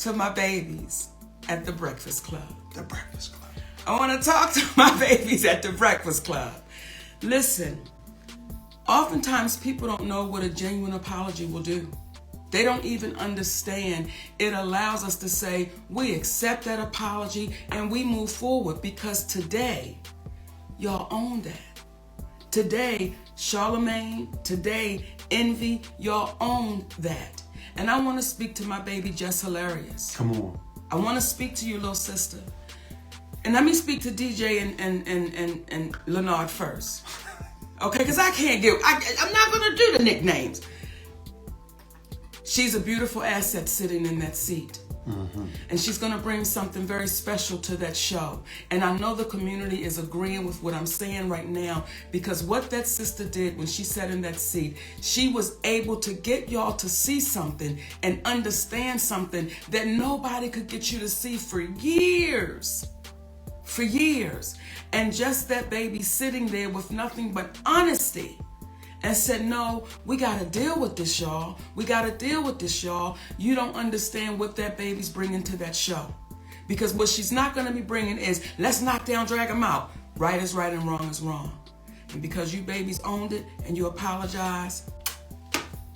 to my babies at the Breakfast Club. The Breakfast Club. I want to talk to my babies at the Breakfast Club. Listen, oftentimes people don't know what a genuine apology will do. They don't even understand. It allows us to say, we accept that apology and we move forward, because today, y'all own that. Today, Charlamagne, today, Envy, y'all own that. And I want to speak to my baby, Just Hilarious. Come on. I want to speak to you, little sister. And let me speak to DJ and LENARD first. Okay, because I can't I'm not going to do the nicknames. She's a beautiful asset sitting in that seat. Mm-hmm. And she's going to bring something very special to that show. And I know the community is agreeing with what I'm saying right now, because what that sister did when she sat in that seat, she was able to get y'all to see something and understand something that nobody could get you to see for years. For years. And just that baby sitting there with nothing but honesty and said, no, we got to deal with this, y'all. We got to deal with this, y'all. You don't understand what that baby's bringing to that show. Because what she's not going to be bringing is, let's knock down, drag them out. Right is right and wrong is wrong. And because you babies owned it and you apologize,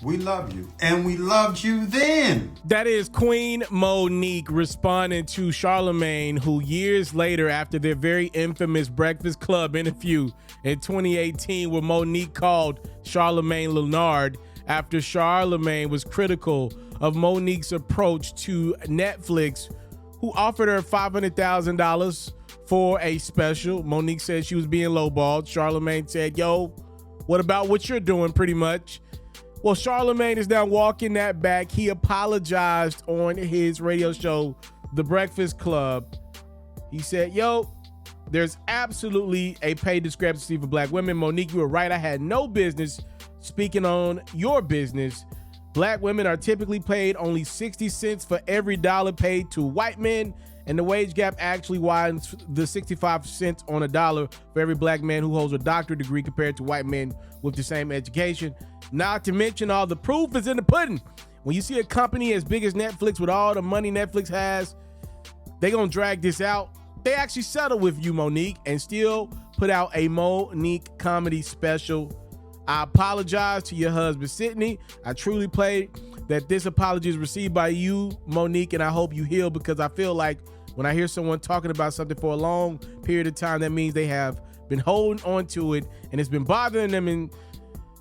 we love you. And we loved you then. That is Queen Monique responding to Charlamagne, who years later, after their very infamous Breakfast Club interview in 2018, where Monique called Charlamagne LENARD after Charlamagne was critical of Monique's approach to Netflix, who offered her $500,000 for a special. Monique said she was being lowballed. Charlamagne said, yo, what about what you're doing, pretty much? Well, Charlamagne is now walking that back. He apologized on his radio show, The Breakfast Club. He said, yo, there's absolutely a pay discrepancy for black women. Monique, you were right. I had no business speaking on your business. Black women are typically paid only 60 cents for every dollar paid to white men, and the wage gap actually widens the 65 cents on a dollar for every black man who holds a doctorate degree compared to white men with the same education. Not to mention, all the proof is in the pudding. When you see a company as big as Netflix with all the money Netflix has, they gonna drag this out. They actually settled with you, Monique, and still put out a Monique comedy special. I apologize to your husband, Sydney. I truly pray that this apology is received by you, Monique, and I hope you heal, because I feel like when I hear someone talking about something for a long period of time, that means they have been holding on to it and it's been bothering them in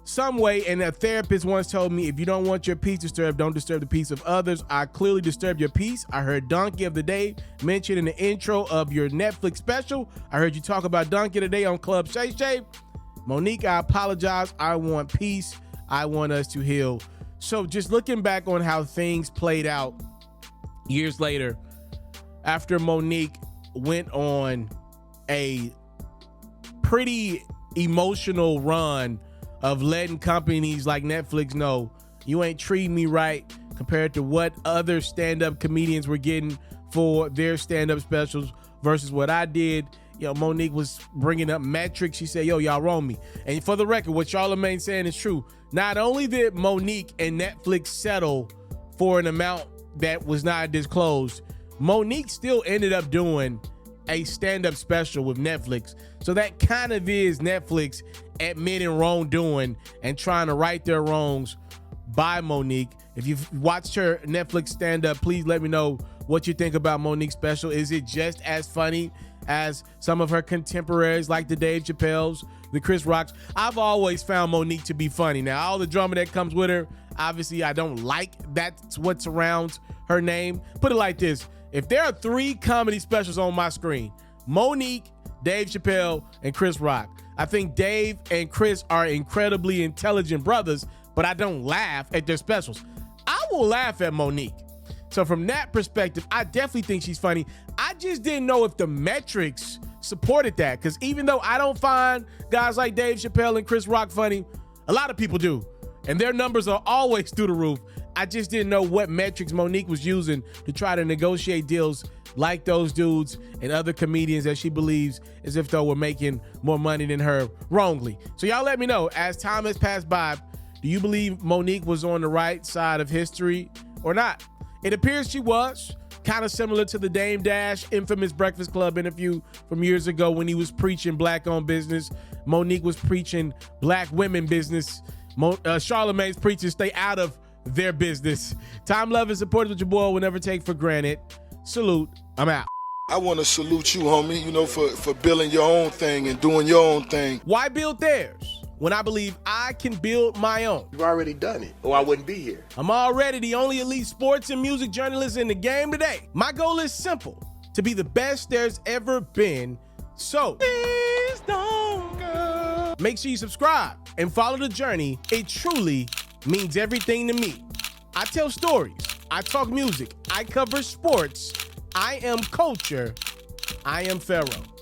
some way. And a therapist once told me, if you don't want your peace disturbed, don't disturb the peace of others. I clearly disturbed your peace. I heard Donkey of the Day mentioned in the intro of your Netflix special. I heard you talk about Donkey today on Club Shay Shay. Monique, I apologize. I want peace. I want us to heal. So just looking back on how things played out years later, after Monique went on a pretty emotional run of letting companies like Netflix know, you ain't treating me right compared to what other stand-up comedians were getting for their stand-up specials versus what I did. You know, Monique was bringing up metrics. She said, yo, y'all wrong me. And for the record, what Charlamagne saying is true. Not only did Monique and Netflix settle for an amount that was not disclosed, Monique still ended up doing a stand-up special with Netflix. So that kind of is Netflix admitting wrongdoing and trying to right their wrongs by Monique. If you've watched her Netflix stand-up, please let me know what you think about Monique's special. Is it just as funny as some of her contemporaries like the Dave Chappelle's, the Chris Rocks? I've always found Monique to be funny. Now, all the drama that comes with her, obviously I don't like. That's what surrounds her name. Put it like this. If there are 3 comedy specials on my screen, Monique, Dave Chappelle, and Chris Rock, I think Dave and Chris are incredibly intelligent brothers, but I don't laugh at their specials. I will laugh at Monique. So from that perspective, I definitely think she's funny. I just didn't know if the metrics supported that, because even though I don't find guys like Dave Chappelle and Chris Rock funny, a lot of people do, and their numbers are always through the roof. I just didn't know what metrics Monique was using to try to negotiate deals like those dudes and other comedians that she believes as if though were making more money than her wrongly. So y'all let me know, as time has passed by, do you believe Monique was on the right side of history or not? It appears she was. Kind of similar to the Dame Dash infamous Breakfast Club interview from years ago when he was preaching black-owned business. Monique was preaching black women business. Charlamagne's preaching stay out of their business. Time, love, and support with your boy will never take for granted. Salute. I'm out. I want to salute you, homie, for building your own thing and doing your own thing. Why build theirs when I believe I can build my own? You've already done it, or I wouldn't be here. I'm already the only elite sports and music journalist in the game today. My goal is simple, to be the best there's ever been. So, please don't go. Make sure you subscribe and follow the journey. It truly means everything to me. I tell stories. I talk music. I cover sports. I am culture. I am FERRO.